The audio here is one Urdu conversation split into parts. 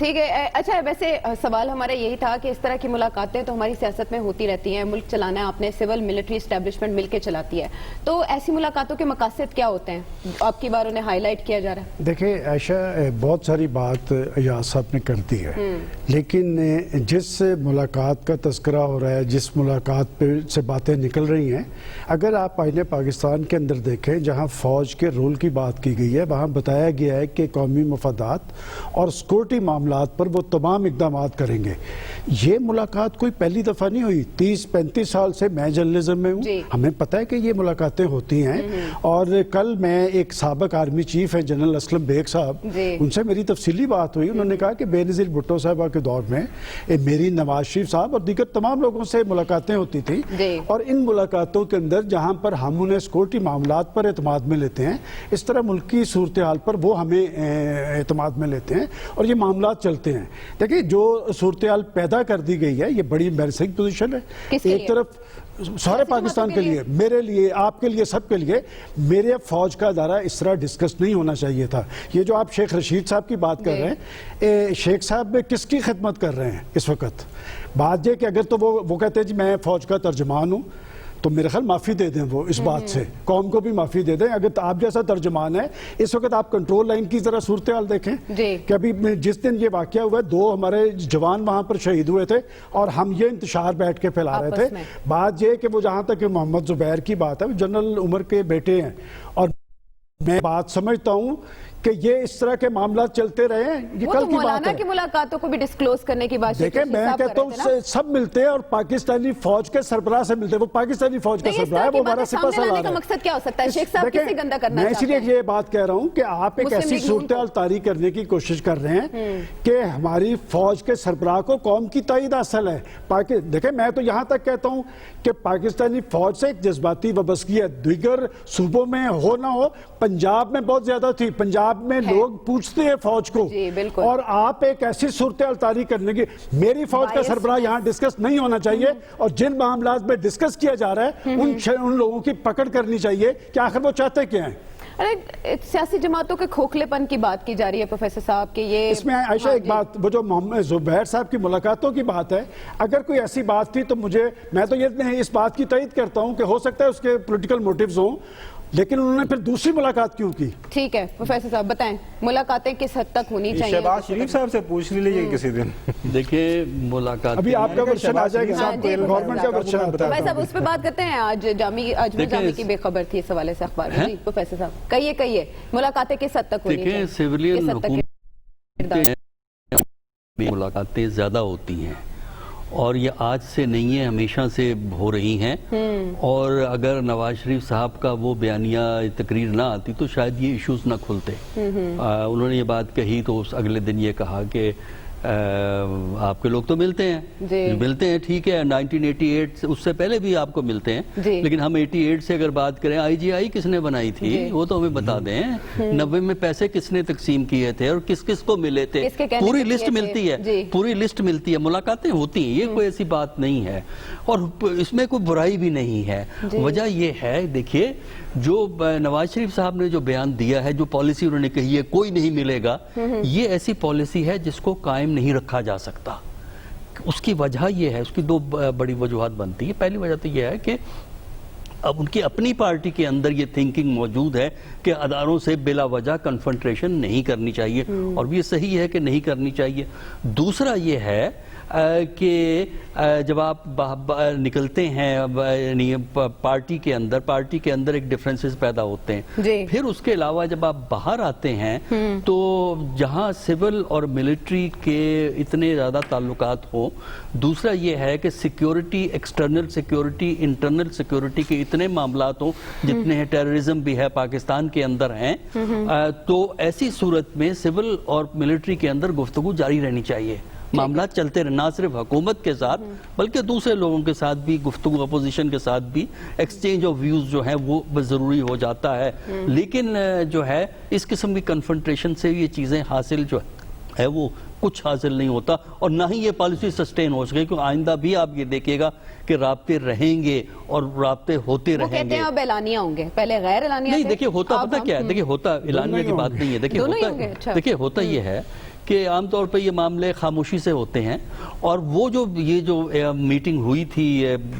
ٹھیک ہے. اچھا ویسے سوال ہمارا یہی تھا کہ اس طرح کی ملاقاتیں تو ہماری سیاست میں ہوتی رہتی ہیں, ملک چلانا اپنے سول ملٹری اسٹیبلشمنٹ مل کے چلاتی ہے, تو ایسی ملاقاتوں کے مقاصد کیا ہوتے ہیں آپ کی بار انہیں ہائی لائٹ کیا جا رہا ہے؟ دیکھیں عائشہ, بہت ساری بات ایاز صاحب نے کر دی ہے, لیکن جس ملاقات کا تذکرہ ہو رہا ہے, جس ملاقات پہ سے باتیں نکل رہی ہیں, اگر آپ آئین پاکستان کے اندر دیکھیں جہاں فوج کے رول کی بات کی گئی ہے, وہاں بتایا گیا ہے کہ قومی مفادات اور سیکورٹی معاملات پر وہ تمام اقدامات کریں گے. یہ ملاقات کوئی پہلی دفعہ نہیں ہوئی, 30-35 سال سے میں جرنلزم میں ہوں, ہمیں پتہ ہے کہ یہ ملاقاتیں ہوتی ہیں. اور کل میں ایک سابق آرمی چیف ہیں جنرل اسلم بیگ صاحب, ان سے میری تفصیلی بات ہوئی. انہوں نے کہا کہ بے نظیر بھٹو صاحبہ کے دور میں میری نواز شریف صاحب اور دیگر تمام لوگوں سے ملاقاتیں ہوتی تھیں, اور ان ملاقاتوں کے اندر جہاں پر ہم انہیں سیکورٹی معاملات پر اعتماد میں لیتے ہیں, اس طرح ملکی صورتحال پر وہ ہمیں اعتماد میں لیتے ہیں اور یہ معاملات چلتے ہیں. دیکھیں جو صورتحال پیدا کر دی گئی ہے یہ بڑی امبیرسنگ پوزیشن ہے. ایک طرف سارے پاکستان کے لیے, میرے لیے, آپ کے لیے, سب کے لیے, میرے فوج کا ادارہ اس طرح ڈسکس نہیں ہونا چاہیے تھا. یہ جو آپ شیخ رشید صاحب کی بات کر رہے ہیں, شیخ صاحب میں کس کی خدمت کر رہے ہیں اس وقت؟ بات یہ کہ اگر تو وہ کہتے ہیں جی میں فوج کا ترجمان ہوں, تو میرے خیال معافی دے دیں وہ اس بات سے, قوم کو بھی معافی دے دیں. اگر آپ جیسا ترجمان ہے, اس وقت آپ کنٹرول لائن کی ذرا صورتحال دیکھیں کہ ابھی جس دن یہ واقعہ ہوا ہے 2 ہمارے جوان وہاں پر شہید ہوئے تھے اور ہم یہ انتشار بیٹھ کے پھیلا رہے تھے. بات یہ کہ وہ جہاں تک محمد زبیر کی بات ہے, وہ جنرل عمر کے بیٹے ہیں, اور میں بات سمجھتا ہوں کہ یہ اس طرح کے معاملات چلتے رہے ہیں. یہ کل کی بات ہے. کی ملاقاتوں کو بھی ڈسکلوز کرنے کی بات. دیکھیں میں کہتا ہوں سب ملتے ہیں اور پاکستانی فوج کے سربراہ سے ملتے ہیں. وہ پاکستانی فوج کا سربراہ ہے, وہ ہمارا سپہ سالار ہے. مقصد کیا ہو سکتا ہے شیخ صاحب, کسے گندا کرنا میں اسی لیے یہ بات کہہ رہا ہوں کہ آپ ایک ایسی صورتحال طاری کرنے کی کوشش کر رہے ہیں کہ ہماری فوج کے سربراہ کو قوم کی تائید حاصل ہے. دیکھیں میں تو یہاں تک کہتا ہوں کہ پاکستانی فوج سے ایک جذباتی وابستگیت دیگر صوبوں میں ہو نہ ہو, پنجاب میں بہت زیادہ تھی. پنجاب میں لوگ پوچھتے ہیں فوج کو, اور آپ ایک ایسی صورتحال طاری کرنے کی, میری فوج کا سربراہ یہاں ڈسکس نہیں ہونا چاہیے, اور جن معاملات میں ڈسکس کیا جا رہا ہے ان لوگوں کی پکڑ کرنی چاہیے کہ آخر وہ چاہتے کیا ہیں. سیاسی جماعتوں کے کھوکھلے پن کی بات کی جا رہی ہے پروفیسر صاحب کہ یہ اس میں عائشہ ایک بات, وہ جو محمد زبیر صاحب کی ملاقاتوں کی بات ہے, اگر کوئی ایسی بات تھی تو میں تو یہ اس بات کی تائید کرتا ہوں کہ ہو سکتا ہے اس کے پولیٹیکل موٹیوز ہوں, لیکن انہوں نے پھر دوسری ملاقات کیوں کی؟ ٹھیک ہے پروفیسر صاحب بتائیں ملاقاتیں کس حد تک ہونی چاہیے؟ شہباز شریف صاحب سے پوچھ لیجیے کسی دن. دیکھیں ملاقات ابھی آپ کا ورشن آ جائے گا, گورنمنٹ کا ورشن آتا ہے. بھائی صاحب اس پہ بات کرتے ہیں. آج اجمیر جامی کی بے خبر تھی اس حوالے سے اخبار میں. جی پروفیسر صاحب کہیے ملاقاتیں کس حد تک ہونی چاہیے؟ دیکھیں سیولین حکومت ملاقاتیں زیادہ ہوتی ہیں, اور یہ آج سے نہیں ہے, ہمیشہ سے ہو رہی ہیں. اور اگر نواز شریف صاحب کا وہ بیانیہ تقریر نہ آتی تو شاید یہ ایشوز نہ کھلتے. انہوں نے یہ بات کہی تو اس اگلے دن یہ کہا کہ آپ کے لوگ تو ملتے ہیں ٹھیک ہے, 1988 اس سے پہلے بھی آپ کو ملتے ہیں, لیکن ہم 88 سے اگر بات کریں IGI کس نے بنائی تھی وہ تو ہمیں بتا دیں. 90 میں پیسے کس نے تقسیم کیے تھے اور کس کس کو ملے تھے, پوری لسٹ ملتی ہے. ملاقاتیں ہوتی ہیں, یہ کوئی ایسی بات نہیں ہے, اور اس میں کوئی برائی بھی نہیں ہے. وجہ یہ ہے دیکھیے جو نواز شریف صاحب نے جو بیان دیا ہے, جو پالیسی انہوں نے کہی ہے کوئی نہیں ملے گا, یہ ایسی پالیسی ہے جس کو قائم نہیں رکھا جا سکتا. اس کی وجہ یہ ہے, اس کی 2 بڑی وجوہات بنتی ہے. پہلی وجہ تو یہ ہے کہ اب ان کی اپنی پارٹی کے اندر یہ تھنکنگ موجود ہے کہ اداروں سے بلا وجہ کنفرنٹریشن نہیں کرنی چاہیے, اور یہ صحیح ہے کہ نہیں کرنی چاہیے. دوسرا یہ ہے کہ جب آپ نکلتے ہیں یعنی پارٹی کے اندر ایک ڈیفرنسز پیدا ہوتے ہیں. پھر اس کے علاوہ جب آپ باہر آتے ہیں تو جہاں سول اور ملٹری کے اتنے زیادہ تعلقات ہوں, دوسرا یہ ہے کہ security, external security, internal security کے اتنے معاملات ہوں جتنے ہیں, ٹیررزم بھی ہے پاکستان کے اندر ہیں, تو ایسی صورت میں سول اور ملٹری کے اندر گفتگو جاری رہنی چاہیے. معاملات چلتے رہے, نہ صرف حکومت کے ساتھ بلکہ دوسرے لوگوں کے ساتھ بھی گفتگو, اپوزیشن کے ساتھ بھی ایکسچینج آف ویوز جو ہیں وہ ضروری ہو جاتا ہے. لیکن جو ہے اس قسم کی کنفرنٹریشن سے یہ چیزیں حاصل جو ہے وہ کچھ حاصل نہیں ہوتا, اور نہ ہی یہ پالیسی سسٹین ہو سکے, کیونکہ آئندہ بھی آپ یہ دیکھیے گا کہ رابطے رہیں گے اور رابطے ہوتے رہیں گے. وہ کہتے ہیں اب اعلانیہ ہوں گے, پہلے غیر اعلانیہ نہیں. دیکھیے ہوتا پتہ کیا ہے, دیکھیے ہوتا اعلانیہ کی بات نہیں ہے. دیکھیے ہوتا یہ ہے کہ عام طور پہ یہ معاملے خاموشی سے ہوتے ہیں، اور وہ جو یہ جو میٹنگ ہوئی تھی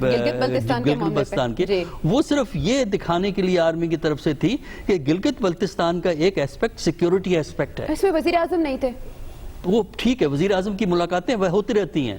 گلگت بلتستان کے، جی، وہ صرف یہ دکھانے کے لیے آرمی کی طرف سے تھی کہ گلگت بلتستان کا ایک ایسپیکٹ سیکیورٹی ایسپیکٹ ہے. اس میں وزیر اعظم نہیں تھے. وہ ٹھیک ہے، وزیر اعظم کی ملاقاتیں وہ ہوتی رہتی ہیں،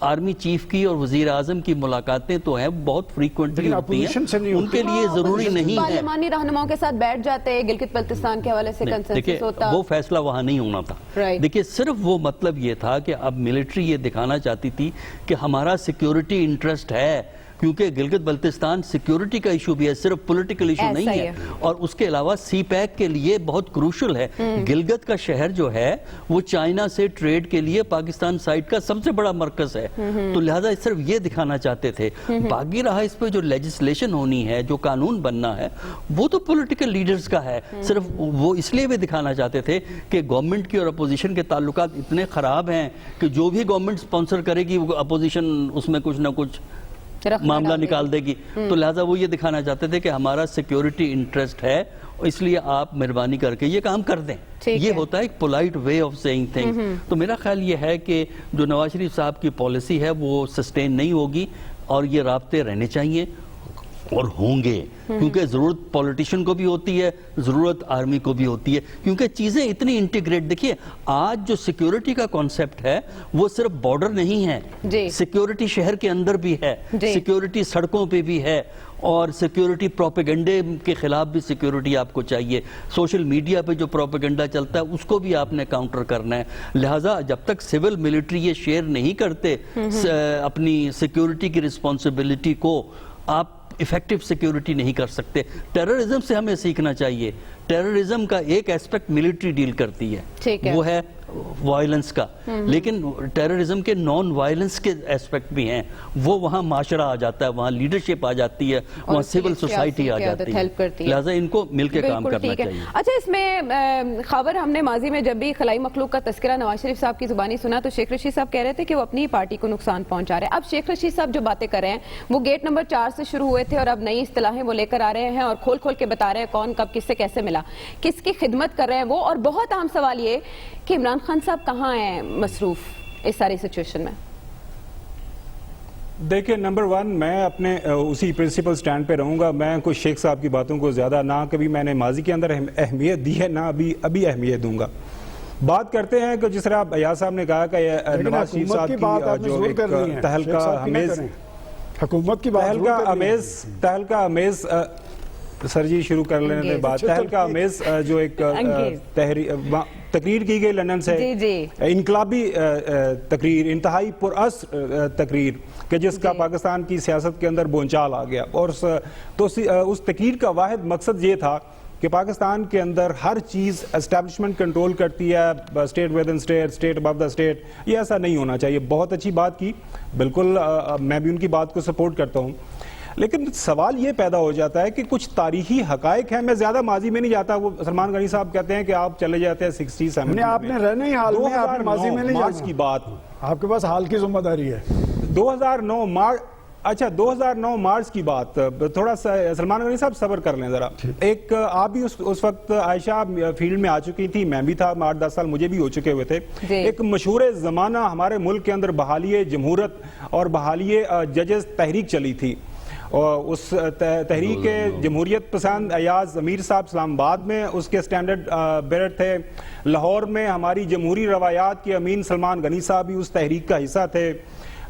آرمی چیف کی اور وزیر اعظم کی ملاقاتیں تو ہیں، بہت فریکوینٹلی ہوتی ہیں، ان کے لیے ضروری نہیں ہے. پارلیمانی رہنماؤں کے ساتھ بیٹھ جاتے، گلگت بلتستان کے حوالے سے کنسنسس ہوتا. وہ فیصلہ وہاں نہیں ہونا تھا. دیکھیے صرف وہ مطلب یہ تھا کہ اب ملٹری یہ دکھانا چاہتی تھی کہ ہمارا سیکیورٹی انٹرسٹ ہے، کیونکہ گلگت بلتستان سیکیورٹی کا ایشو بھی ہے، صرف پولیٹیکل ایشو نہیں ہے، اور اس کے علاوہ سی پیک کے لیے بہت کروشل ہے. گلگت کا شہر جو ہے وہ چائنا سے ٹریڈ کے لیے پاکستان سائٹ کا سب سے بڑا مرکز ہے، تو لہٰذا صرف یہ دکھانا چاہتے تھے. باقی رہا اس پہ جو لیجسلیشن ہونی ہے، جو قانون بننا ہے، وہ تو پولیٹیکل لیڈرز کا ہے. صرف وہ اس لیے بھی دکھانا چاہتے تھے کہ گورنمنٹ کی اور اپوزیشن کے تعلقات اتنے خراب ہیں کہ جو بھی گورنمنٹ سپانسر کرے گی وہ اپوزیشن اس میں کچھ نہ کچھ معاملہ نکال دے گی. تو لہٰذا وہ یہ دکھانا چاہتے تھے کہ ہمارا سیکیورٹی انٹرسٹ ہے، اس لیے آپ مہربانی کر کے یہ کام کر دیں. یہ ہوتا ہے ایک polite way of saying things. تو میرا خیال یہ ہے کہ جو نواز شریف صاحب کی پالیسی ہے وہ سسٹین نہیں ہوگی، اور یہ رابطے رہنے چاہیے اور ہوں گے، کیونکہ ضرورت پولیٹیشین کو بھی ہوتی ہے، ضرورت آرمی کو بھی ہوتی ہے، کیونکہ چیزیں اتنی انٹیگریٹ. دیکھیے آج جو سیکیورٹی کا کانسیپٹ ہے وہ صرف بارڈر نہیں ہے، سیکیورٹی شہر کے اندر بھی ہے، سیکیورٹی سڑکوں پہ بھی ہے، اور سیکیورٹی پروپیگنڈے کے خلاف بھی سیکیورٹی آپ کو چاہیے. سوشل میڈیا پہ جو پروپیگنڈا چلتا ہے اس کو بھی آپ نے کاؤنٹر کرنا ہے. لہٰذا جب تک سول ملٹری یہ شیئر نہیں کرتے اپنی سیکیورٹی کی رسپانسبلٹی کو، آپ ایفیکٹو سیکیورٹی نہیں کر سکتے. ٹیررزم سے ہمیں سیکھنا چاہیے. ٹیررزم کا ایک ایسپیکٹ ملٹری ڈیل کرتی ہے، وہ ہے وائلنس کا، لیکن ٹیررزم کے نان وائلنس کے ایسپیکٹ بھی ہیں. وہ وہاں معاشرہ آ جاتا ہے، وہاں لیڈرشپ آ جاتی ہے، وہاں سول سوسائٹی آ جاتی ہے. لہٰذا ان کو مل کے کام کرنا چاہیے. اچھا، اس میں خبر ہم نے ماضی میں جب بھی خلائی مخلوق کا تذکرہ نواز شریف صاحب کی زبانی سنا تو شیخ رشید صاحب کہہ رہے تھے کہ وہ اپنی پارٹی کو نقصان پہنچا رہے ہیں. اب شیخ رشید صاحب جو باتیں کر رہے ہیں وہ گیٹ نمبر 4 سے شروع ہوئے تھے، اور اب نئی اصطلاحیں وہ لے کر آ رہے ہیں اور کھول کھول کے بتا رہے ہیں کون کب کس سے کیسے ملا، کس کی خدمت کر رہے ہیں وہ. اور بہت عام سوال یہ کہ عمران خان صاحب کہاں ہیں مصروف اس ساری سچویشن میں؟ دیکھیں، نمبر 1 میں اپنے اسی پرنسپل سٹینڈ پہ رہوں گا. میں کوئی شیخ صاحب کی باتوں کو زیادہ نہ کبھی میں نے ماضی کے اندر اہمیت دی ہے، نہ ابھی اہمیت دوں گا. بات کرتے ہیں کہ جس طرح ایاز صاحب نے کہا کہ نواز شریف صاحب کی جو ایک تہلکہ امیز حکومت کی تہلکہ امیز سر جی شروع کر لینے دے بات. تہلکہ امیز جو ایک تقریر کی گئی لندن سے، انقلابی تقریر، انتہائی پراثر تقریر کہ جس کا پاکستان کی سیاست کے اندر بونچال آ گیا. اور تو اس تقریر کا واحد مقصد یہ تھا کہ پاکستان کے اندر ہر چیز اسٹیبلشمنٹ کنٹرول کرتی ہے، state within state, state above the state. یہ ایسا نہیں ہونا چاہیے. بہت اچھی بات کی، بالکل میں بھی ان کی بات کو سپورٹ کرتا ہوں. لیکن سوال یہ پیدا ہو جاتا ہے کہ کچھ تاریخی حقائق ہیں. میں زیادہ ماضی میں نہیں جاتا. وہ سلمان غنی صاحب کہتے ہیں کہ آپ چلے جاتے ہیں 60-70 آپ نے رہنا ہی حال میں، آپ ماضی میں نہیں مارچ کی بات، آپ کے پاس حال کی ذمہ داری ہے. 2009 مارچ کی بات. تھوڑا سا سلمان غنی صاحب صبر کر لیں ذرا. ایک آپ بھی اس وقت عائشہ فیلڈ میں آ چکی تھی، میں بھی تھا، 8-10 سال مجھے بھی ہو چکے ہوئے تھے. ایک مشہور زمانہ ہمارے ملک کے اندر بحالی جمہوریت اور بحالی ججز تحریک چلی تھی. اور اس تحریک جمہوریت پسند ایاز امیر صاحب اسلام آباد میں اس کے سٹینڈرڈ بیرر تھے. لاہور میں ہماری جمہوری روایات کے امین سلمان غنی صاحب بھی اس تحریک کا حصہ تھے.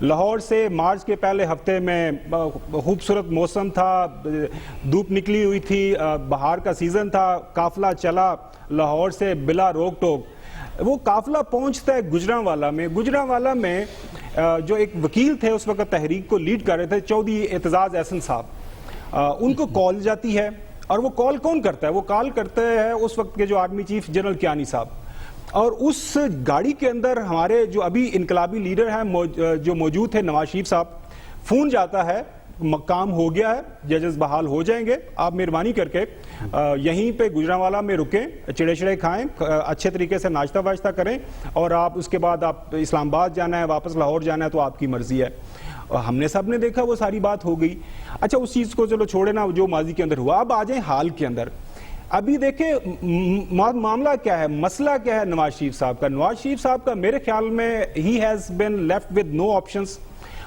لاہور سے مارچ کے پہلے ہفتے میں خوبصورت موسم تھا، دھوپ نکلی ہوئی تھی، بہار کا سیزن تھا. قافلہ چلا لاہور سے بلا روک ٹوک. وہ قافلہ پہنچتا ہے گجرانوالا میں. گجرانوالا میں جو ایک وکیل تھے اس وقت تحریک کو لیڈ کر رہے تھے، چودھری اعتزاز احسن صاحب، ان کو کال جاتی ہے. اور وہ کال کون کرتا ہے؟ وہ کال کرتے ہیں اس وقت کے جو آرمی چیف جنرل کیانی صاحب. اور اس گاڑی کے اندر ہمارے جو ابھی انقلابی لیڈر ہیں جو موجود تھے، نواز شریف صاحب، فون جاتا ہے، کام ہو گیا ہے، ججز بحال ہو جائیں گے، آپ مہربانی کر کے یہیں پہ گجرانوالا میں رکیں، چڑے چڑے کھائیں، اچھے طریقے سے ناشتہ واشتہ کریں، اور آپ اس کے بعد آپ اسلام آباد جانا ہے، واپس لاہور جانا ہے تو آپ کی مرضی ہے. ہم نے سب نے دیکھا وہ ساری بات ہو گئی. اچھا، اس چیز کو چلو چھوڑے نا جو ماضی کے اندر ہوا. اب آ جائیں حال کے اندر. ابھی دیکھیں معاملہ کیا ہے, مسئلہ کیا ہے نواز شریف صاحب کا. نواز شریف صاحب کا میرے خیال میں he has been left with no options.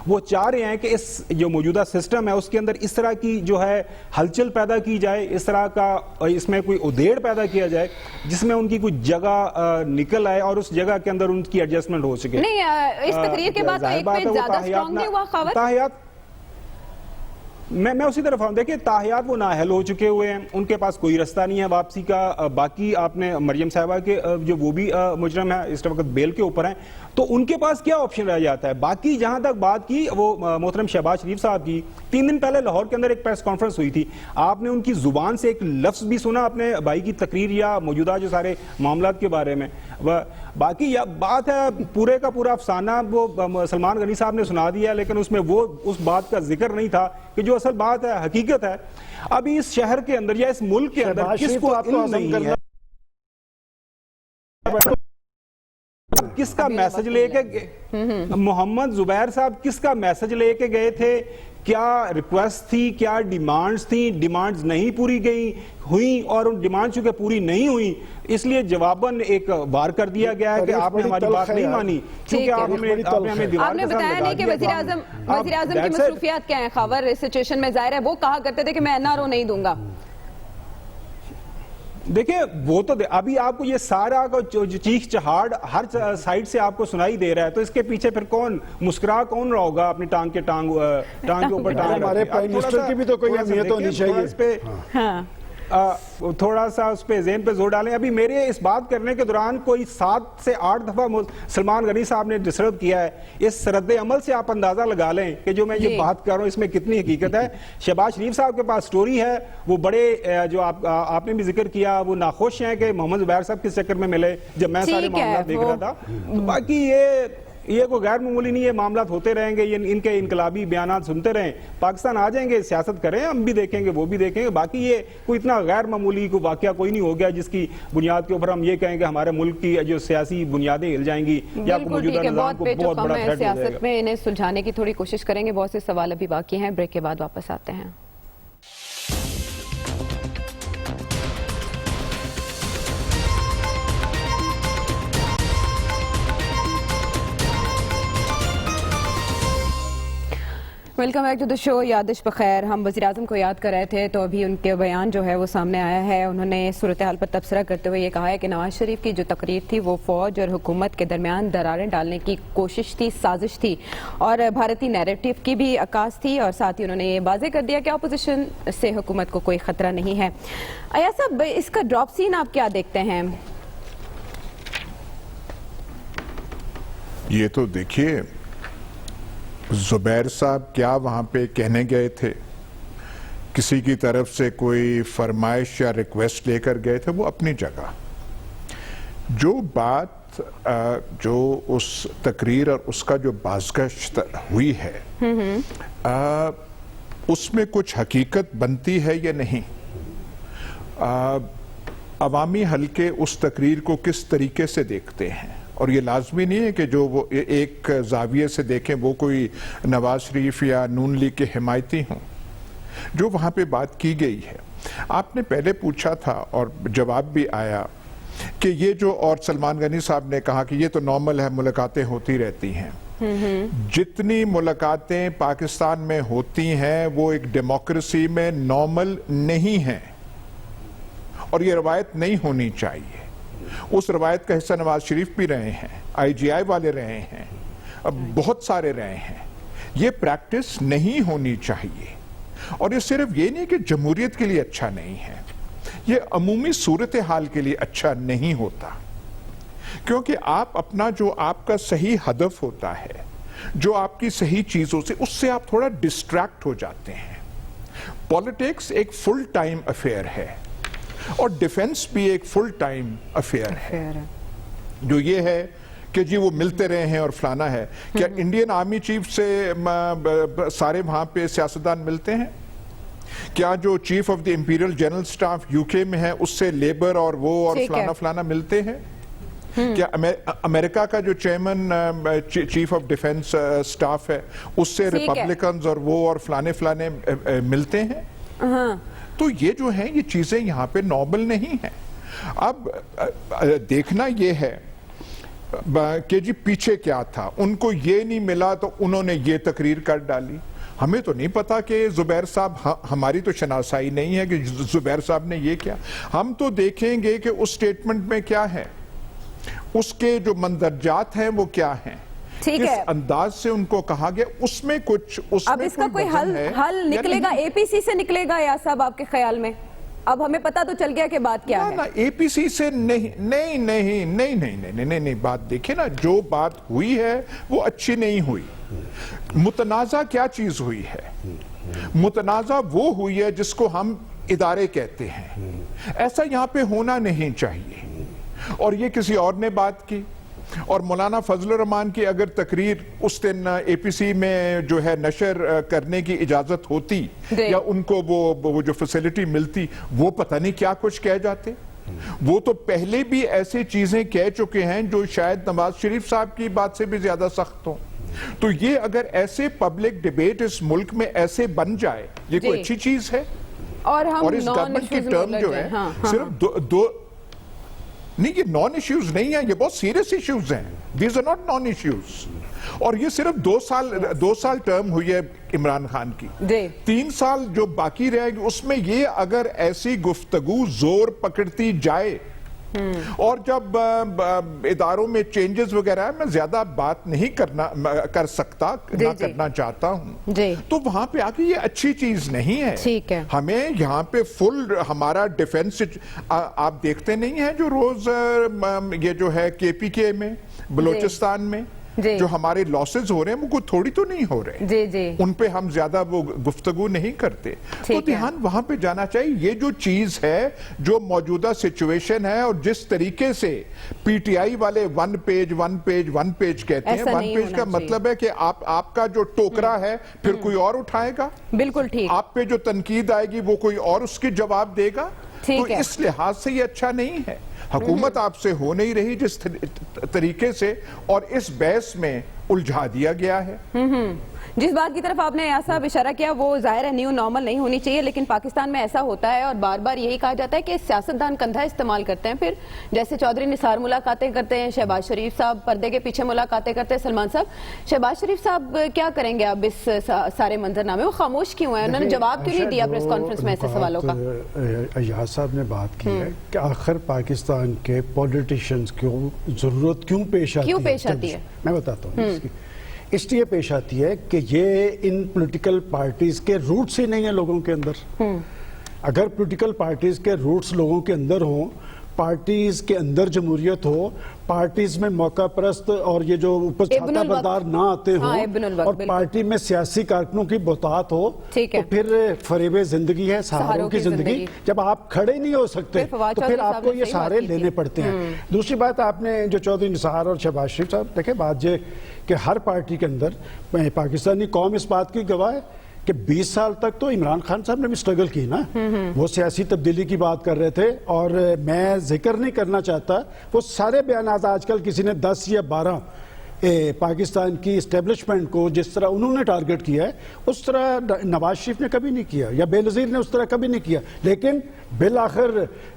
وہ چاہ رہے ہیں کہ اس جو موجودہ سسٹم ہے اس کے اندر اس طرح کی جو ہے ہلچل پیدا کی جائے, اس طرح کا اس میں کوئی ادھیڑ پیدا کیا جائے جس میں ان کی کوئی جگہ نکل آئے اور اس جگہ کے اندر ان کی ایڈجسٹمنٹ ہو سکے. نہیں, اس تقریر کے بعد تو ایک پیج زیادہ سٹرونگ نہیں ہوا خاور. میں اسی طرف آؤں. دیکھیں تاحیات وہ نااہل ہو چکے ہوئے ہیں, ان کے پاس کوئی رستہ نہیں ہے واپسی کا. باقی آپ نے مریم صاحبہ کے جو وہ بھی مجرم ہے اس وقت بیل کے اوپر ہیں, تو ان کے پاس کیا آپشن رہ جاتا ہے. باقی جہاں تک بات کی وہ محترم شہباز شریف صاحب کی, 3 دن پہلے لاہور کے اندر ایک پریس کانفرنس ہوئی تھی, آپ نے ان کی زبان سے ایک لفظ بھی سنا اپنے بھائی کی تقریر یا موجودہ جو سارے معاملات کے بارے میں. باقی بات ہے پورے کا پورا افسانہ وہ سلمان غنی صاحب نے سنا دیا, لیکن اس میں وہ اس بات کا ذکر نہیں تھا کہ جو اصل بات ہے, حقیقت ہے. ابھی اس شہر کے اندر یا اس ملک کے اندر کس کو علم نہیں ہے, کس کا میسج لے کے محمد زبیر صاحب کس کا میسج لے کے گئے تھے, کیا ریکویسٹ تھی, کیا ڈیمانڈز تھیں, ڈیمانڈز نہیں پوری ہوئیں اور ان ڈیمانڈ چونکہ پوری نہیں ہوئیں اس لیے جواباً ایک وار کر دیا گیا ہے کہ آپ نے ہماری بات نہیں مانی کیونکہ آپ نے ہمیں دیوار آپ نے بتایا نہیں کہ وزیر اعظم کی مصروفیات کیا ہیں خاور اس سچویشن میں. ظاہر ہے وہ کہا کرتے تھے کہ میں NRO نہیں دوں گا. دیکھیں وہ تو ابھی آپ کو یہ سارا جو چیخ چہاڑ ہر سائڈ سے آپ کو سنائی دے رہا ہے, تو اس کے پیچھے پھر کون مسکرا کون رہا ہوگا اپنی ٹانگ کے اوپر ٹانگ. ہمارے پرائم منسٹر کی بھی تو کوئی اہمیت ہونی چاہیے. تھوڑا سا اس پہ ذہن پہ زور ڈالیں. ابھی میرے اس بات کرنے کے دوران کوئی 7 سے 8 دفعہ سلمان غنی صاحب نے ڈسٹرب کیا ہے. اس رد عمل سے آپ اندازہ لگا لیں کہ جو میں یہ بات کر رہا ہوں اس میں کتنی حقیقت ہے. شہباز شریف صاحب کے پاس سٹوری ہے, وہ بڑے جو آپ نے بھی ذکر کیا, وہ ناخوش ہیں کہ محمد زبیر صاحب کس چکر میں ملے جب میں سارے معاملات دیکھ رہا تھا. باقی یہ کوئی غیر معمولی نہیں ہے, معاملات ہوتے رہیں گے, ان کے انقلابی بیانات سنتے رہیں. پاکستان آ جائیں گے, سیاست کریں, ہم بھی دیکھیں گے, وہ بھی دیکھیں گے. باقی یہ کوئی اتنا غیر معمولی کوئی واقعہ کوئی نہیں ہو گیا جس کی بنیاد کے اوپر ہم یہ کہیں کہ ہمارے ملک کی جو سیاسی بنیادیں ہل جائیں گی یا موجودہ نظام کو بہت بڑا تھریٹ ہو جائے گا. سیاست میں انہیں سلجھانے کی تھوڑی کوشش کریں گے. بہت سے سوال ابھی باقی ہیں, بریک کے بعد واپس آتے ہیں. ویلکم بیک ٹو دا شو. یادش بخیر. ہم وزیراعظم کو یاد کر رہے تھے تو ابھی ان کے بیان جو ہے وہ سامنے آیا ہے. انہوں نے صورتحال پر تبصرہ کرتے ہوئے یہ کہا ہے کہ نواز شریف کی جو تقریر تھی وہ فوج اور حکومت کے درمیان دراریں ڈالنے کی کوشش تھی, سازش تھی اور بھارتی نیریٹو کی بھی عکاس تھی. اور ساتھ ہی انہوں نے یہ واضح کر دیا کہ اپوزیشن سے حکومت کو کوئی خطرہ نہیں ہے. ایاز صاحب, اس کا ڈراپ سین آپ کیا دیکھتے ہیں؟ یہ تو دیکھیے زبیر صاحب کیا وہاں پہ کہنے گئے تھے, کسی کی طرف سے کوئی فرمائش یا ریکویسٹ لے کر گئے تھے, وہ اپنی جگہ. جو بات جو اس تقریر اور اس کا جو بازگشت ہوئی ہے اس میں کچھ حقیقت بنتی ہے یا نہیں. عوامی حلقے اس تقریر کو کس طریقے سے دیکھتے ہیں, اور یہ لازمی نہیں ہے کہ جو وہ ایک زاویے سے دیکھیں وہ کوئی نواز شریف یا نون لیگ کے حمایتی ہوں. جو وہاں پہ بات کی گئی ہے, آپ نے پہلے پوچھا تھا اور جواب بھی آیا کہ یہ جو, اور سلمان غنی صاحب نے کہا کہ یہ تو نارمل ہے, ملاقاتیں ہوتی رہتی ہیں. جتنی ملاقاتیں پاکستان میں ہوتی ہیں وہ ایک ڈیموکریسی میں نارمل نہیں ہیں, اور یہ روایت نہیں ہونی چاہیے. اس روایت کا حصہ نواز شریف بھی رہے ہیں, IGI والے رہے ہیں, بہت سارے رہے ہیں. یہ پریکٹس نہیں ہونی چاہیے. اور یہ صرف یہ نہیں کہ جمہوریت کے لیے اچھا نہیں ہے, یہ عمومی صورتحال کے لیے اچھا نہیں ہوتا. کیونکہ آپ اپنا جو آپ کا صحیح ہدف ہوتا ہے, جو آپ کی صحیح چیزوں سے, اس سے آپ تھوڑا ڈسٹریکٹ ہو جاتے ہیں. پولیٹکس ایک فل ٹائم افیئر ہے اور ڈیفنس بھی ایک فل ٹائم افیئر ہے. جو یہ ہے کہ جی وہ ملتے رہے ہیں اور فلانا ہے, کیا انڈین آرمی چیف سے سارے وہاں پہ سیاستدان ملتے ہیں؟ کیا جو chief of the Imperial general staff UK میں ہے اس سے لیبر اور وہ اور فلانا فلانا ملتے ہیں؟ کیا امریکہ کا جو chairman chief of defence staff ہے اس سے ریپبلکنز اور وہ اور فلانے ملتے ہیں؟ تو یہ جو ہیں یہ چیزیں یہاں پہ نارمل نہیں ہیں. اب دیکھنا یہ ہے کہ جی پیچھے کیا تھا, ان کو یہ نہیں ملا تو انہوں نے یہ تقریر کر ڈالی. ہمیں تو نہیں پتا کہ زبیر صاحب, ہماری تو شناسائی نہیں ہے کہ زبیر صاحب نے یہ کیا. ہم تو دیکھیں گے کہ اس سٹیٹمنٹ میں کیا ہے, اس کے جو مندرجات ہیں وہ کیا ہیں, کس انداز سے ان کو کہا گیا, اس میں کچھ اب اس کا کوئی حل نکلے گا اے پی سی سے نکلے گا یا صاحب آپ کے خیال میں؟ اب ہمیں پتا تو چل گیا کہ بات کیا ہے. اے پی سی سے نہیں, بات دیکھیں نا, جو بات ہوئی ہے وہ اچھی نہیں ہوئی. متنازع کیا چیز ہوئی ہے؟ متنازع وہ ہوئی ہے جس کو ہم ادارے کہتے ہیں. ایسا یہاں پہ ہونا نہیں چاہیے. اور یہ کسی اور نے بات کی, اور مولانا فضل الرحمان کی اگر تقریر اس دن اے پی سی میں جو ہے نشر کرنے کی اجازت ہوتی یا ان کو وہ جو فیسلٹی ملتی, وہ پتہ نہیں کیا کچھ کہہ جاتے. وہ تو پہلے بھی ایسی چیزیں کہہ چکے ہیں جو شاید نواز شریف صاحب کی بات سے بھی زیادہ سخت ہوں. تو یہ اگر ایسے پبلک ڈیبیٹ اس ملک میں ایسے بن جائے, یہ کوئی اچھی چیز ہے. اور اس گورنمنٹ کی ٹرم جو ہے صرف دو نہیں, یہ نان ایشوز نہیں ہیں, یہ بہت سیریس ایشوز ہیں. These are not non issues. اور یہ صرف 2 سال ٹرم ہوئی ہے عمران خان کی. 3 سال جو باقی رہے گی اس میں یہ اگر ایسی گفتگو زور پکڑتی جائے, اور جب اداروں میں چینجز وغیرہ ہے, میں زیادہ بات نہیں کر سکتا, نہ کرنا چاہتا ہوں, تو وہاں پہ آگے یہ اچھی چیز نہیں ہے. ہمیں یہاں پہ فل ہمارا ڈیفنس, آپ دیکھتے نہیں ہیں جو روز یہ جو ہے کے پی کے میں بلوچستان میں جو ہمارے لاسز ہو رہے ہیں وہ کوئی تھوڑی تو نہیں ہو رہے, ان پہ ہم زیادہ وہ گفتگو نہیں کرتے. تو دھیان وہاں پہ جانا چاہیے. یہ جو چیز ہے, جو موجودہ سچویشن ہے, اور جس طریقے سے پی ٹی آئی والے ون پیج کہتے ہیں, ون پیج کا مطلب ہے کہ آپ کا جو ٹوکرا ہے پھر کوئی اور اٹھائے گا, بالکل ٹھیک, آپ پہ جو تنقید آئے گی وہ کوئی اور اس کی جواب دے گا. تو اس لحاظ سے یہ اچھا نہیں ہے. حکومت آپ سے ہو نہیں رہی جس طریقے سے, اور اس بحث میں الجھا دیا گیا ہے. جس بات کی طرف آپ نے صاحب اشارہ کیا وہ ظاہر ہے نیو نارمل نہیں ہونی چاہیے, لیکن پاکستان میں ایسا ہوتا ہے اور بار بار یہی کہا جاتا ہے کہ سیاستدان کندھا استعمال کرتے ہیں. پھر جیسے چودھری نثار ملاقاتیں کرتے ہیں, شہباز شریف صاحب پردے کے پیچھے ملاقاتیں کرتے ہیں, سلمان صاحب, شہباز شریف صاحب کیا کریں گے اب اس سارے منظرنامے؟ وہ خاموش کیوں ہیں؟ انہوں نے جواب کیوں نہیں دیا پریس کانفرنس میں ایسے سوالوں کا؟ ایاز صاحب نے بات کی ہے کہ آخر پاکستان کے پولیٹیشنز کو ضرورت کیوں پیش آتی ہے. میں بتاتا ہوں. اس لیے پیش آتی ہے کہ یہ ان پولیٹیکل پارٹیز کے روٹس ہی نہیں ہیں لوگوں کے اندر. اگر پولیٹیکل پارٹیز کے روٹس لوگوں کے اندر ہوں, پارٹیز کے اندر جمہوریت ہو, پارٹیز میں موقع پرست اور یہ جو اوپر چھاتا بردار نہ آتے ہوں, اور پارٹی میں سیاسی کارکنوں کی بہتات ہو, تو پھر فریب زندگی ہے, سہاروں کی زندگی. جب آپ کھڑے نہیں ہو سکتے تو پھر آپ کو یہ سہارے لینے پڑتے ہیں. دوسری بات, آپ نے جو چودھری نثار اور شہباز شریف صاحب, دیکھیں بات یہ کہ ہر پارٹی کے اندر پاکستانی قوم اس بات کی گواہ ہے کہ 20 سال تک تو عمران خان صاحب نے بھی سٹرگل کی نا. وہ سیاسی تبدیلی کی بات کر رہے تھے, اور میں ذکر نہیں کرنا چاہتا وہ سارے بیانات آج کل کسی نے 10 یا 12 پاکستان کی اسٹیبلشمنٹ کو جس طرح انہوں نے ٹارگٹ کیا ہے اس طرح نواز شریف نے کبھی نہیں کیا, یا بے نظیر نے اس طرح کبھی نہیں کیا. لیکن بالآخر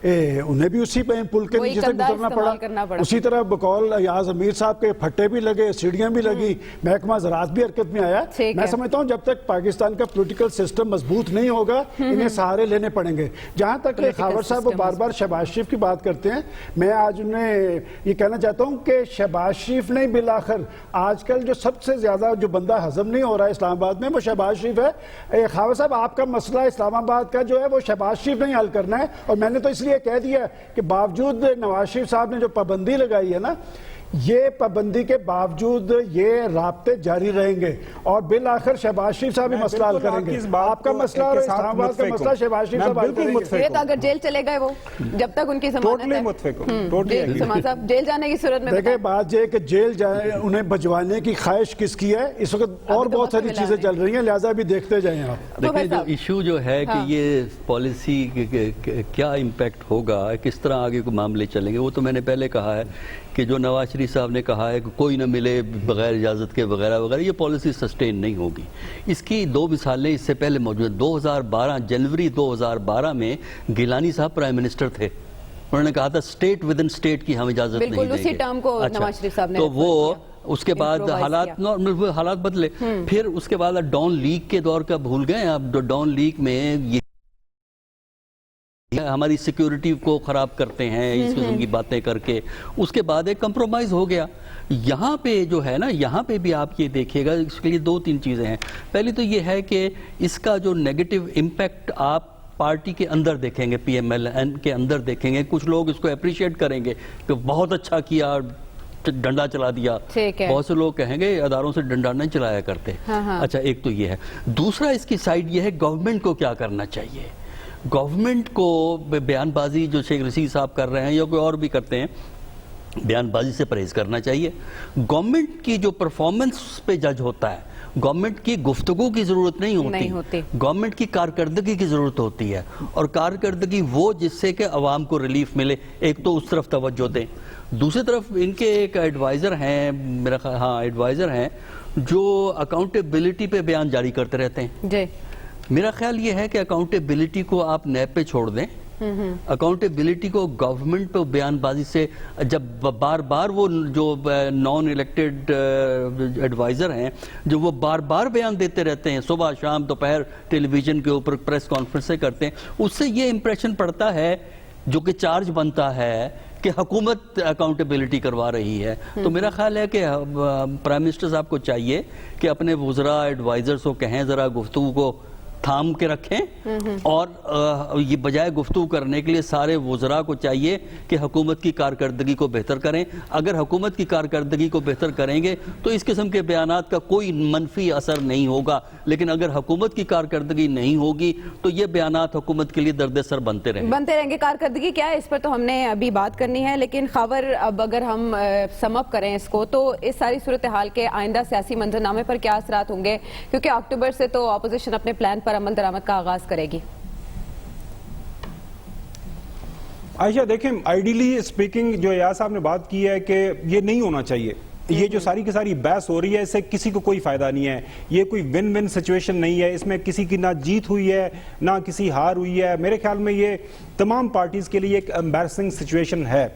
انہیں بھی اسی پل کے نیچے سے گزرنا پڑا. اسی طرح بقول ایاز امیر صاحب کے پھٹے بھی لگے, سیڑھیاں بھی لگی, محکمہ زراعت بھی حرکت میں آیا. میں سمجھتا ہوں جب تک پاکستان کا پولیٹیکل سسٹم مضبوط نہیں ہوگا انہیں سہارے لینے پڑیں گے. جہاں تک خاور صاحب وہ بار بار شہباز شریف کی بات کرتے ہیں, میں آج انہیں یہ کہنا چاہتا ہوں کہ شہباز شریف نے بالآخر آج کل جو سب سے زیادہ جو بندہ ہضم نہیں ہو رہا ہے اسلام آباد میں وہ شہباز شریف ہے. خاور صاحب, آپ کا مسئلہ اسلام آباد کا جو ہے وہ شہباز شریف نہیں حل کرنا ہے, اور میں نے تو اس لیے کہہ دیا کہ باوجود نواز شریف صاحب نے جو پابندی لگائی ہے نا, یہ پابندی کے باوجود یہ رابطے جاری رہیں گے, اور بالآخر شہباز شریف صاحب ہی مسئلہ حل کریں گے. آپ کا مسئلہ اور اسلام آباد کا مسئلہ شہباز شریف صاحب حل کریں گے. یہ تو اگر جیل چلے گئے وہ, جب تک ان کی ضمانت ہے, سلمان صاحب جیل جانے کی صورت میں دیکھیں بات یہ کہ جیل جائے انہیں بھجوانے کی خواہش کس کی ہے اس وقت, اور بہت ساری چیزیں چل رہی ہیں, لہٰذا بھی دیکھتے جائیں آپ. دیکھیں جو ایشو جو ہے کہ یہ پالیسی کیا امپیکٹ ہوگا, کس طرح آگے کو معاملے چلیں گے, وہ تو میں نے پہلے کہا ہے کہ جو نواز شریف شریف صاحب نے کہا ہے کہ کوئی نہ ملے بغیر اجازت کے وغیرہ وغیرہ، یہ پالیسی سسٹین نہیں ہوگی. اس کی دو مثالیں اس سے پہلے موجود ہیں. 2012 جنوری 2012 میں گیلانی صاحب پرائم منسٹر تھے، انہوں نے کہا تھا اسٹیٹ ود ان اسٹیٹ کی ہم اجازت نہیں دیں گے. بالکل اسی ٹرم کو نواز شریف صاحب نے تو وہ اس کے بعد حالات بدلے. پھر اس کے بعد ڈان لیگ کے دور کا بھول گئے اب. ڈان لیگ میں یہ ہماری سیکیورٹی کو خراب کرتے ہیں اس قسم کی باتیں کر کے. اس کے بعد ایک کمپرومائز ہو گیا. یہاں پہ جو ہے نا، یہاں پہ بھی آپ یہ دیکھیے گا، اس کے لیے دو تین چیزیں ہیں. پہلی تو یہ ہے کہ اس کا جو نیگیٹو امپیکٹ آپ پارٹی کے اندر دیکھیں گے، پی ایم ایل این کے اندر دیکھیں گے. کچھ لوگ اس کو اپریشیٹ کریں گے کہ بہت اچھا کیا، ڈنڈا چلا دیا. بہت سے لوگ کہیں گے اداروں سے ڈنڈا نہیں چلایا کرتے. اچھا، ایک تو یہ ہے. دوسرا اس کی سائڈ یہ ہے گورنمنٹ کو کیا کرنا چاہیے. گورنمنٹ کو بیان بازی جو شیخ رشید صاحب کر رہے ہیں یا کوئی اور بھی کرتے ہیں، بیان بازی سے پرہیز کرنا چاہیے. گورنمنٹ کی جو پرفارمنس پہ جج ہوتا ہے، گورنمنٹ کی گفتگو کی ضرورت نہیں ہوتی، گورنمنٹ کی کارکردگی کی ضرورت ہوتی ہے. اور کارکردگی وہ جس سے کہ عوام کو ریلیف ملے. ایک تو اس طرف توجہ دیں. دوسری طرف ان کے ایک ایڈوائزر ہیں، میرا خیال ایڈوائزر ہیں جو اکاؤنٹیبلٹی پہ بیان جاری کرتے رہتے ہیں. جی، میرا خیال یہ ہے کہ اکاؤنٹیبلٹی کو آپ نیب پہ چھوڑ دیں. اکاؤنٹیبلٹی کو گورنمنٹ پہ بیان بازی سے، جب بار بار وہ جو نان الیکٹڈ ایڈوائزر ہیں جو وہ بار بار بیان دیتے رہتے ہیں، صبح شام دوپہر ٹیلی ویژن کے اوپر پریس کانفرنسیں کرتے ہیں، اس سے یہ امپریشن پڑتا ہے جو کہ چارج بنتا ہے کہ حکومت اکاؤنٹیبلٹی کروا رہی ہے. تو میرا خیال ہے کہ پرائم منسٹر صاحب کو چاہیے کہ اپنے وزراء ایڈوائزرز کو کہیں ذرا گفتگو کو تھام کے رکھیں، اور یہ بجائے گفتگو کرنے کے لیے سارے وزراء کو چاہیے کہ حکومت کی کارکردگی کو بہتر کریں. اگر حکومت کی کارکردگی کو بہتر کریں گے تو اس قسم کے بیانات کا کوئی منفی اثر نہیں ہوگا. لیکن اگر حکومت کی کارکردگی نہیں ہوگی تو یہ بیانات حکومت کے لیے درد سر بنتے رہیں گے. کارکردگی کیا ہے اس پر تو ہم نے ابھی بات کرنی ہے، لیکن خبر اب اگر ہم سم اپ کریں اس کو تو اس ساری صورتحال کے آئندہ سیاسی منظرنامے پر کیا اثرات ہوں گے؟ کیونکہ اکتوبر سے تو اپوزیشن اپنے پلان پر عمل درآمد کا آغاز کرے گی. عائشہ دیکھیں، آئیڈیلی اسپیکنگ جو ایاز صاحب نے بات کی ہے کہ یہ نہیں ہونا چاہیے. یہ جو ساری کی ساری بحث ہو رہی ہے اس سے کسی کو کوئی فائدہ نہیں ہے. یہ کوئی ون ون سچویشن نہیں ہے. اس میں کسی کی نہ جیت ہوئی ہے نہ کسی ہار ہوئی ہے. میرے خیال میں یہ تمام پارٹیز کے لیے ایک امبیرسنگ سچویشن ہے.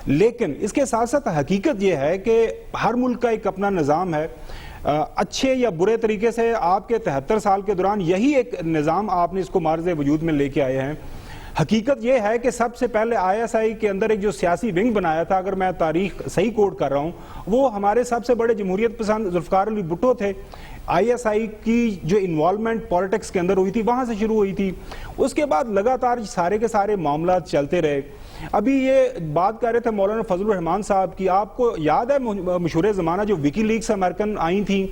لیکن اس کے ساتھ ساتھ حقیقت یہ ہے کہ ہر ملک کا ایک اپنا نظام ہے. اچھے یا برے طریقے سے آپ کے 73 سال کے دوران یہی ایک نظام آپ نے اس کو معرض وجود میں لے کے آئے ہیں. حقیقت یہ ہے کہ سب سے پہلے ISI کے اندر ایک جو سیاسی ونگ بنایا تھا، اگر میں تاریخ صحیح کوٹ کر رہا ہوں، وہ ہمارے سب سے بڑے جمہوریت پسند ذوالفقار علی بھٹو تھے. ISI کی جو انوالومنٹ پالیٹکس کے اندر ہوئی تھی وہاں سے شروع ہوئی تھی. اس کے بعد لگاتار سارے کے سارے معاملات چلتے رہے. ابھی یہ بات کر رہے تھے مولانا فضل الرحمان صاحب کی. آپ کو یاد ہے مشہور زمانہ جو وکی لیکس امریکن آئی تھیں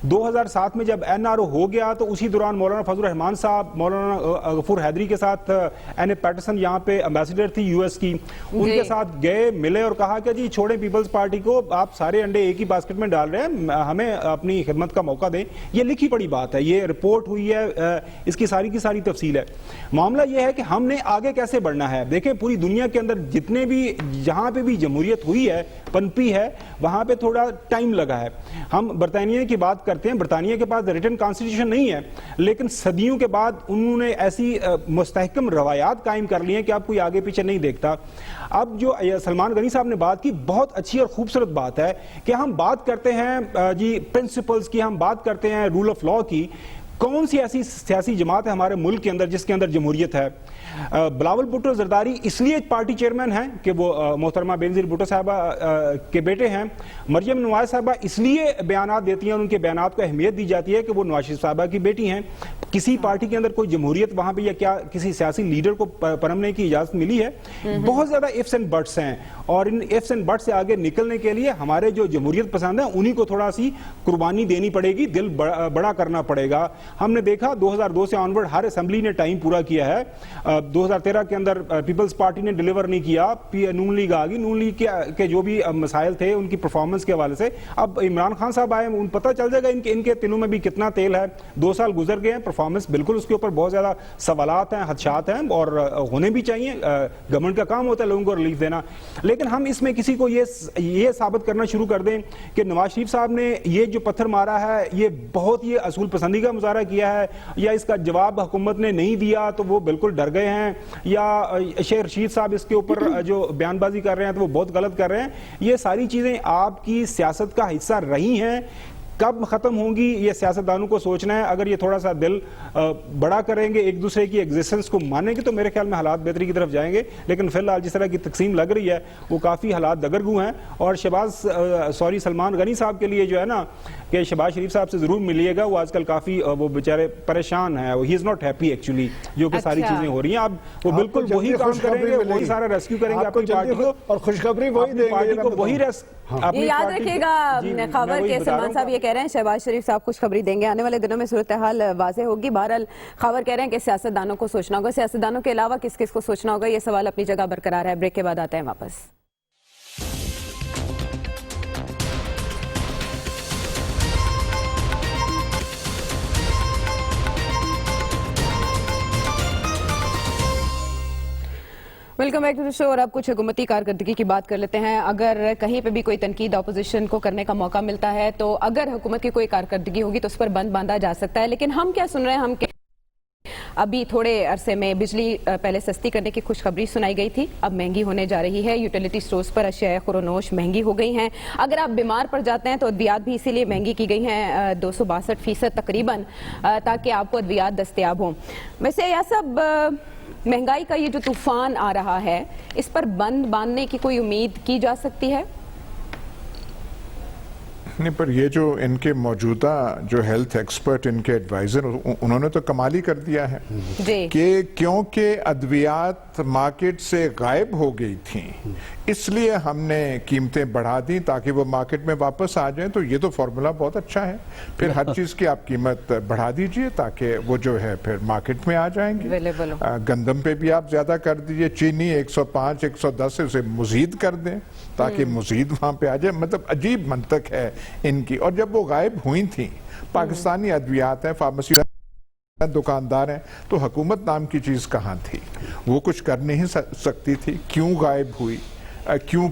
2007 میں جب NRO ہو گیا تو اسی دوران مولانا فضل الرحمان صاحب مولانا غفور حیدری کے ساتھ این اے پیٹرسن یہاں پہ امبیسڈر تھی US کی، ان کے ساتھ گئے، ملے اور کہا کہ جی چھوڑیں پیپلز پارٹی کو، آپ سارے انڈے ایک ہی باسکٹ میں ڈال رہے ہیں، ہمیں اپنی خدمت کا موقع دیں. یہ لکھی پڑی بات ہے، یہ رپورٹ ہوئی ہے، اس کی ساری تفصیل ہے. معاملہ یہ ہے کہ ہم نے آگے کیسے بڑھنا ہے. دیکھیں پوری دنیا کے اندر جتنے بھی جہاں پہ بھی جمہوریت ہوئی ہے، پنپی ہے، وہاں پہ تھوڑا ٹائم لگا ہے. ہم برطانیہ کی بات کرتے ہیں، برطانیہ کے پاس ریٹن کانسٹیٹیوشن نہیں ہے، لیکن صدیوں کے بعد انہوں نے ایسی مستحکم روایات قائم کر لی ہیں کہ اب کوئی آگے پیچھے نہیں دیکھتا. اب جو سلمان غنی صاحب نے بات کی، بہت اچھی اور خوبصورت بات ہے کہ ہم بات کرتے ہیں جی پرنسپلز کی، ہم بات کرتے ہیں رول آف لاء کی. کون سی ایسی سیاسی جماعت ہے ہمارے ملک کے اندر جس کے اندر جمہوریت ہے؟ بلاول بھٹو زرداری اس لیے پارٹی چیئرمین ہیں کہ وہ محترمہ بینظیر بھٹو صاحبہ کے بیٹے ہیں. مریم نواز صاحبہ اس لیے بیانات دیتی ہیں اور ان کے بیانات کو اہمیت دی جاتی ہے کہ وہ نواز شریف صاحبہ کی بیٹی ہیں. کسی پارٹی کے اندر کوئی جمہوریت وہاں پہ یا کیا کسی سیاسی لیڈر کو پرمنے کی اجازت ملی ہے؟ بہت زیادہ ifs and buts ہیں، اور ان ifs and buts سے آگے نکلنے کے لیے ہمارے جو جمہوریت پسند ہیں انہی کو تھوڑا سی قربانی دینی پڑے گی، دل بڑا کرنا پڑے گا. ہم نے دیکھا 2002 سے آنورڈ ہر اسمبلی نے ٹائم پورا کیا ہے. 2013 کے اندر پیپلز پارٹی نے ڈیلیور نہیں کیا, نون لیگ آ گئی, نون لیگ کے جو بھی مسائل تھے ان کی پرفارمنس کے حوالے سے اب عمران خان صاحب آئے, ان پتہ چل جائے گا ان کے تنوں میں بھی کتنا تیل ہے. 2 سال گزر گئے ہیں, پرفارمنس بالکل اس کے اوپر بہت زیادہ سوالات ہیں, خدشات ہیں, اور ہونے بھی چاہیے. گورنمنٹ کا کام ہوتا ہے لوگوں کو ریلیف دینا, لیکن ہم اس میں کسی کو یہ ثابت کرنا شروع کر دیں کہ نواز شریف صاحب نے یہ جو پتھر مارا ہے یہ بہت یہ اصول پسندی کا مظاہرہ کیا ہے, یا اس کا جواب حکومت نے نہیں دیا تو وہ بالکل ڈر گئے ہیں, یا شیخ رشید صاحب اس کے اوپر جو بیان بازی کر رہے ہیں تو وہ بہت غلط کر رہے ہیں. یہ ساری چیزیں آپ کی سیاست کا حصہ رہی ہیں, کب ختم ہوں گی یہ سیاستدانوں کو سوچنا ہے. اگر یہ تھوڑا سا دل بڑا کریں گے, ایک دوسرے کی ایگزسٹنس کو مانیں گے, تو میرے خیال میں حالات بہتری کی طرف جائیں گے. لیکن فی الحال جس طرح کی تقسیم لگ رہی ہے وہ کافی حالات دگرگو ہیں. اور سلمان غنی صاحب کے لیے جو ہے نا کہ شہباز شریف صاحب سے ضرور ملیے گا, وہ آج کل کافی وہ بیچارے پریشان ہیں, ہی از ناٹ ہیپی ایکچولی جو کہ ساری چیزیں ہو رہی ہیں. اب وہ بالکل وہی کام کریں گے, وہی سارا ریسکیو کریں گے اپنی پارٹی کو, اور خوشخبری وہی دیں گے, وہی یہ یاد رکھیے گا خبر کے سلمان صاحب یہ کہہ رہے ہیں شہباز شریف صاحب خوشخبری دیں گے, آنے والے دنوں میں صورتحال واضح ہوگی. بہرحال خبر کہہ رہے ہیں کہ سیاستدانوں کو سوچنا ہوگا, سیاستدانوں کے علاوہ کس کس کو سوچنا ہوگا, یہ سوال اپنی جگہ برقرار ہے. بریک کے بعد آتے ہیں واپس. ویلکم بیک ٹو دی شو. اور اب کچھ حکومتی کارکردگی کی بات کر لیتے ہیں. اگر کہیں پہ بھی کوئی تنقید اپوزیشن کو کرنے کا موقع ملتا ہے تو اگر حکومت کی کوئی کارکردگی ہوگی تو اس پر بند باندھا جا سکتا ہے. لیکن ہم کیا سن رہے ہیں, ہم ابھی تھوڑے عرصے میں بجلی پہلے سستی کرنے کی خوشخبری سنائی گئی تھی, اب مہنگی ہونے جا رہی ہے. یوٹیلیٹی سٹورز پر اشیاء خورونوش مہنگی ہو گئی ہیں. اگر آپ بیمار پڑ جاتے ہیں تو ادویات بھی اسی لیے مہنگی کی گئی ہیں 262% تقریباً, تاکہ آپ کو ادویات دستیاب ہوں. ویسے یہ سب مہنگائی کا یہ جو طوفان آ رہا ہے, اس پر بند باندھنے کی کوئی امید کی جا سکتی ہے؟ نہیں, پر یہ جو ان کے موجودہ جو ہیلتھ ایکسپرٹ, ان کے ایڈوائزر, انہوں نے تو کمال ہی کر دیا ہے کہ کیونکہ ادویات مارکیٹ سے غائب ہو گئی تھیں اس لیے ہم نے قیمتیں بڑھا دیں تاکہ وہ مارکیٹ میں واپس آ جائیں. تو یہ تو فارمولا بہت اچھا ہے. پھر ہر چیز کی آپ قیمت بڑھا دیجئے تاکہ وہ جو ہے پھر مارکیٹ میں آ جائیں گے. گندم پہ بھی آپ زیادہ کر دیجئے, چینی 105 110 اسے مزید کر دیں تاکہ مزید وہاں پہ آ جائے. مطلب عجیب منطق ہے ان کی. اور جب وہ غائب ہوئی تھیں, پاکستانی ادویات ہیں, فارمیسی دکاندار ہیں, تو حکومت نام کی چیز کہاں تھی؟ وہ کچھ کر نہیں سکتی تھی. کیوں غائب ہوئی, کیوں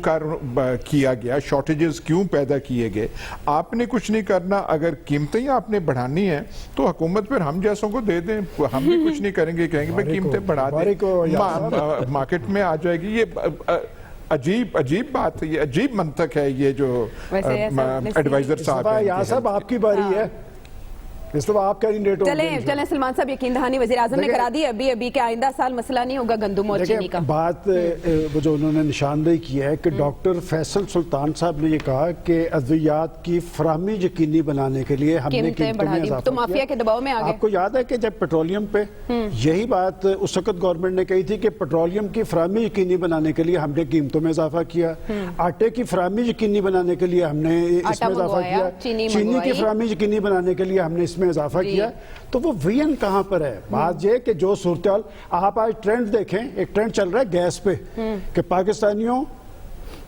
کیا گیا, شارٹیجز کیوں پیدا کیے گئے؟ آپ نے کچھ نہیں کرنا. اگر قیمتیں آپ نے بڑھانی ہیں تو حکومت پھر ہم جیسوں کو دے دیں, ہم بھی کچھ نہیں کریں گے, کہیں گے بھائی قیمتیں بڑھا دیں, مارکیٹ میں آ جائے گی. یہ عجیب بات ہے, یہ عجیب منطق ہے یہ جو ایڈوائزر صاحب ہیں. یہاں صاحب آپ کی باری ہے, اس طرح آپ کینڈیڈیٹ ہوں گے. چلیں سلمان صاحب, یقین دہانی وزیر اعظم نے کرا دی ابھی کہ آئندہ سال مسئلہ نہیں ہوگا گندم اور چینی کا. بات وہ جو انہوں نے نشاندہی کی ہے کہ ڈاکٹر فیصل سلطان صاحب نے یہ کہا کہ ادویات کی فراہمی یقینی بنانے کے لیے ہم نے قیمتوں میں اضافہ تو مافیا کے دباؤ میں آ گئے. آپ کو یاد ہے کہ جب پیٹرولیم پہ یہی بات اس وقت گورنمنٹ نے کہی تھی کہ پیٹرولیم کی فراہمی یقینی بنانے کے لیے ہم نے قیمتوں میں اضافہ کیا, آٹے کی فراہمی یقینی بنانے کے لیے ہم نے اس میں اضافہ کیا, چینی کی فراہمی یقینی بنانے کے لیے ہم نے اس میں اضافہ کیا. تو وہ وین کہاں پر ہے؟ بات یہ کہ جو صورتحال آپ آج ٹرینڈ دیکھیں, ایک ٹرینڈ چل رہا ہے گیس پہ کہ پاکستانیوں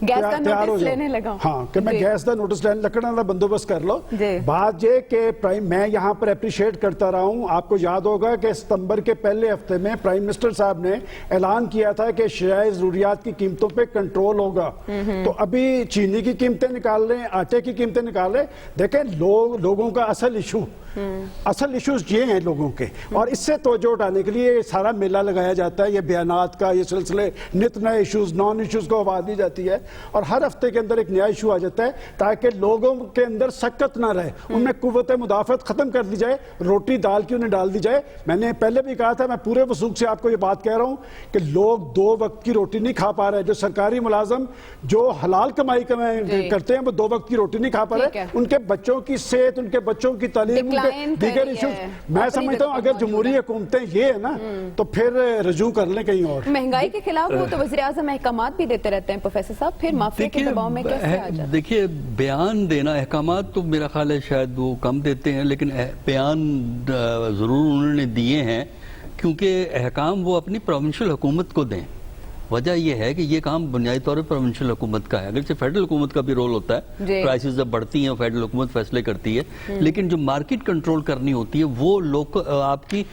گیس کا نوٹس لینے لگا, ہاں کہ میں گیس کا نوٹس لینے لکڑا کا بندوبست کر لو. بات یہ کہ میں یہاں پر اپریشیٹ کرتا رہا ہوں. آپ کو یاد ہوگا کہ ستمبر کے پہلے ہفتے میں پرائم منسٹر صاحب نے اعلان کیا تھا کہ اشیاء ضروریات کی قیمتوں پہ کنٹرول ہوگا. تو ابھی چینی کی قیمتیں نکال رہے ہیں, آٹے کی قیمتیں نکال رہے ہیں. دیکھیں لوگوں کا اصل ایشوز یہ ہیں لوگوں کے, اور اس سے توجہ اٹھانے کے لیے سارا میلہ لگایا جاتا ہے, یہ بیانات کا یہ سلسلے, نت نئے ایشوز, نان ایشوز کو آواز دی جاتی ہے, اور ہر ہفتے کے اندر ایک نیا ایشو آ جاتا ہے تاکہ لوگوں کے اندر سکت نہ رہے, ان میں قوت مدافعت ختم کر دی جائے, روٹی دال کی انہیں ڈال دی جائے. میں نے پہلے بھی کہا تھا, میں پورے وثوق سے آپ کو یہ بات کہہ رہا ہوں کہ لوگ 2 وقت کی روٹی نہیں کھا پا رہے. جو سرکاری ملازم جو حلال کمائی کرتے ہیں وہ 2 وقت کی روٹی نہیں کھا پا رہے. ان کے بچوں کی صحت, ان کے بچوں کی تعلیم, دیگر ایشوز. میں سمجھتا ہوں اگر جمہوری حکومتیں یہ ہے نا تو پھر رجوع کر لیں کہیں اور. مہنگائی کے خلاف وہ تو وزیر اعظم احکامات بھی دیتے رہتے ہیں پروفیسر صاحب. پھر مافیا کے دباؤ میں کیسے آ جاتا ہے؟ دیکھیے بیان دینا، احکامات تو میرا خیال ہے شاید وہ کم دیتے ہیں، لیکن بیان ضرور انہوں نے دیے ہیں، کیونکہ احکام وہ اپنی پروونشل حکومت کو دیں. وجہ یہ ہے کہ یہ کام بنیادی طور پر پروونشل حکومت کا ہے، اگرچہ فیڈرل حکومت کا بھی رول ہوتا ہے، کرائسس جب بڑھتی ہیں فیڈرل حکومت فیصلے کرتی ہے، لیکن جو مارکیٹ کنٹرول کرنی ہوتی ہے وہ آپ کی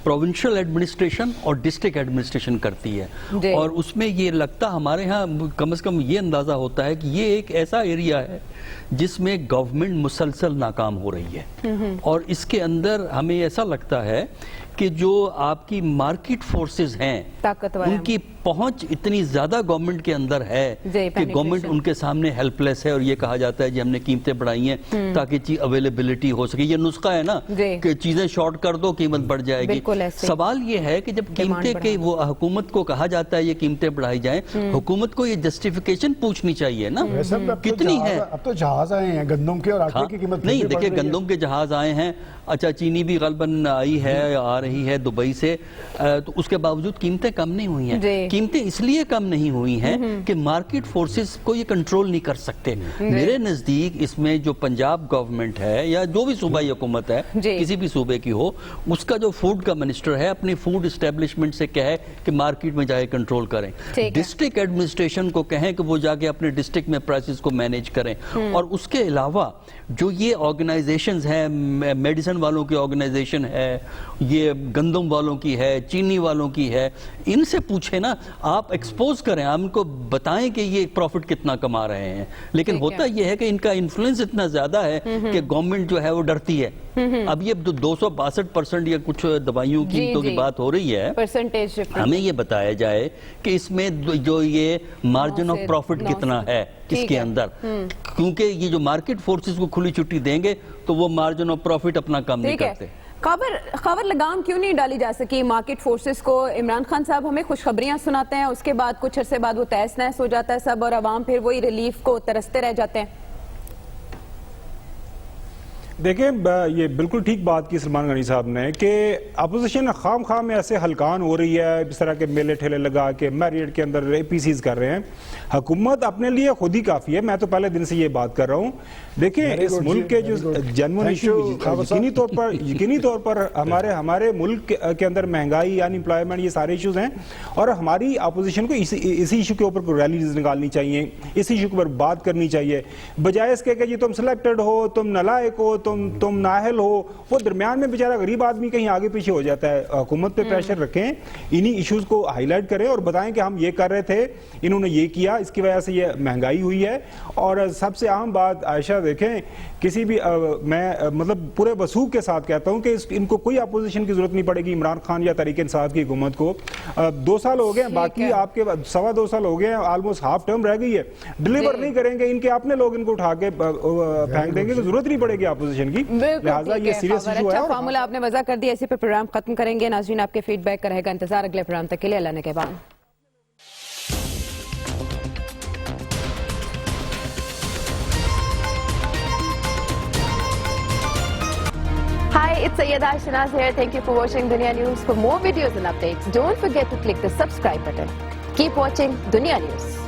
پروونشل ایڈمنسٹریشن اور ڈسٹرکٹ ایڈمنسٹریشن کرتی ہے. اور اس میں یہ لگتا ہمارے ہاں کم از کم یہ اندازہ ہوتا ہے کہ یہ ایک ایسا ایریا ہے جس میں گورنمنٹ مسلسل ناکام ہو رہی ہے، اور اس کے اندر ہمیں ایسا لگتا ہے کہ جو آپ کی مارکیٹ فورسز ہیں ان کی پہنچ اتنی زیادہ گورنمنٹ کے اندر ہے کہ گورنمنٹ ان کے سامنے ہیلپ لیس ہے، اور یہ کہا جاتا ہے جی ہم نے قیمتیں بڑھائی ہیں تاکہ چیز اویلیبلٹی ہو سکے. یہ نسخہ ہے نا کہ چیزیں شارٹ کر دو قیمت بڑھ جائے گی. سوال یہ ہے کہ جب قیمتیں کہ وہ حکومت کو کہا جاتا ہے یہ قیمتیں بڑھائی جائیں، حکومت کو یہ جسٹیفیکیشن پوچھنی چاہیے نا کتنی ہے. اب تو جہاز آئے ہیں گندم کے اور آٹے کی قیمت نہیں، دیکھیں گندم کے جہاز آئے ہیں، اچھا چینی بھی غالباً آئی ہے، آ رہی ہے دبئی سے، تو اس کے باوجود قیمتیں کم نہیں ہوئی ہیں. قیمتیں اس لیے کم نہیں ہوئی ہیں کہ مارکیٹ فورسز کو یہ کنٹرول نہیں کر سکتے. میرے نزدیک اس میں جو پنجاب گورنمنٹ ہے یا جو بھی صوبائی حکومت ہے کسی بھی صوبے کی ہو، اس کا جو فوڈ کا منسٹر ہے اپنی فوڈ اسٹیبلشمنٹ سے کہے کہ مارکیٹ میں جائے کنٹرول کریں. ڈسٹرکٹ ایڈمنسٹریشن کو کہیں کہ وہ جا کے اپنے ڈسٹرکٹ میں پرائسز کو مینیج کریں. اور اس کے علاوہ جو یہ آرگنائزیشنز ہیں، میڈیسن والوں کی آرگنائزیشن ہے، یہ گندم والوں کی ہے، چینی والوں کی ہے، ان سے پوچھیں نا، آپ ایکسپوز کریں، آپ ان کو بتائیں کہ یہ پروفٹ کتنا کما رہے ہیں. لیکن ہوتا یہ ہے کہ ان کا انفلوئنس اتنا زیادہ ہے کہ گورنمنٹ جو ہے وہ ڈرتی ہے. اب یہ 262% یا کچھ دوائیوں قیمتوں کی بات ہو رہی ہے، ہمیں یہ بتایا جائے کہ اس میں جو یہ مارجن آف پروفٹ کتنا ہے اس کے اندر، کیونکہ یہ جو مارکیٹ فورسز کو کھلی چھٹی دیں گے تو وہ مارجن آف پروفٹ اپنا کام نہیں کرتے. خبر لگام کیوں نہیں ڈالی جا سکی مارکیٹ فورسز کو؟ عمران خان صاحب ہمیں خوشخبریاں سناتے ہیں، اس کے بعد کچھ عرصے بعد وہ تہس نہس ہو جاتا ہے سب، اور عوام پھر وہی ریلیف کو ترستے رہ جاتے ہیں. دیکھیں یہ بالکل ٹھیک بات کی سلمان غنی صاحب نے کہ اپوزیشن خام خام میں ایسے ہلکان ہو رہی ہے، اس طرح کے میلے ٹھیلے لگا کے میریٹ کے اندر اے پی سیز کر رہے ہیں. حکومت اپنے لیے خود ہی کافی ہے. میں تو پہلے دن سے یہ بات کر رہا ہوں. دیکھیں اس ملک کے جو جنون ایشو یقینی طور پر ہمارے ملک کے اندر مہنگائی، ان امپلائمنٹ، یہ سارے ایشوز ہیں، اور ہماری اپوزیشن کو اسی ایشو کے اوپر ریلیز نکالنی چاہیے، اس ایشو کے اوپر بات کرنی چاہیے، بجائے اس کے کہ جی تم سلیکٹڈ ہو، تم نالائق ہو، تم نااہل ہو. وہ درمیان میں بیچارہ غریب آدمی کہیں آگے پیچھے ہو جاتا ہے. حکومت پہ پریشر رکھیں، انہی ایشوز کو ہائی لائٹ کریں اور بتائیں کہ ہم یہ کر رہے تھے، انہوں نے یہ کیا، اس کی وجہ سے یہ مہنگائی ہوئی ہے. اور سب سے اہم بات عائشہ دیکھیں، کسی بھی میں مطلب پورے وثوق کے ساتھ کہتا ہوں کہ ان کو کوئی اپوزیشن کی ضرورت نہیں پڑے گی عمران خان یا تحریک انصاف کی حکومت کو. 2 سال ہو گئے ہیں، باقی آپ کے 2.25 سال ہو گئے ہیں، آلموسٹ ہاف ٹرم رہ گئی ہے. ڈیلیور نہیں کریں گے، ان کے اپنے لوگ ان کو اٹھا کے پھینک دیں گے، تو ضرورت نہیں پڑے گی اپوزیشن کی. لہٰذا یہ سیریس ایشو ہے. اچھا فارمولا آپ نے وضع کر دیا، اسی پر پروگرام ختم کریں گے. ناظرین آپ کے فیڈ بیک کا رہے گا انتظار. اگلے پروگرام تک کے لیے اللہ نے کے بعد. Hi, it's Sayyeda Shanaz here. Thank you for watching Dunya News. For more videos and updates, don't forget to click the subscribe button. Keep watching Dunya News.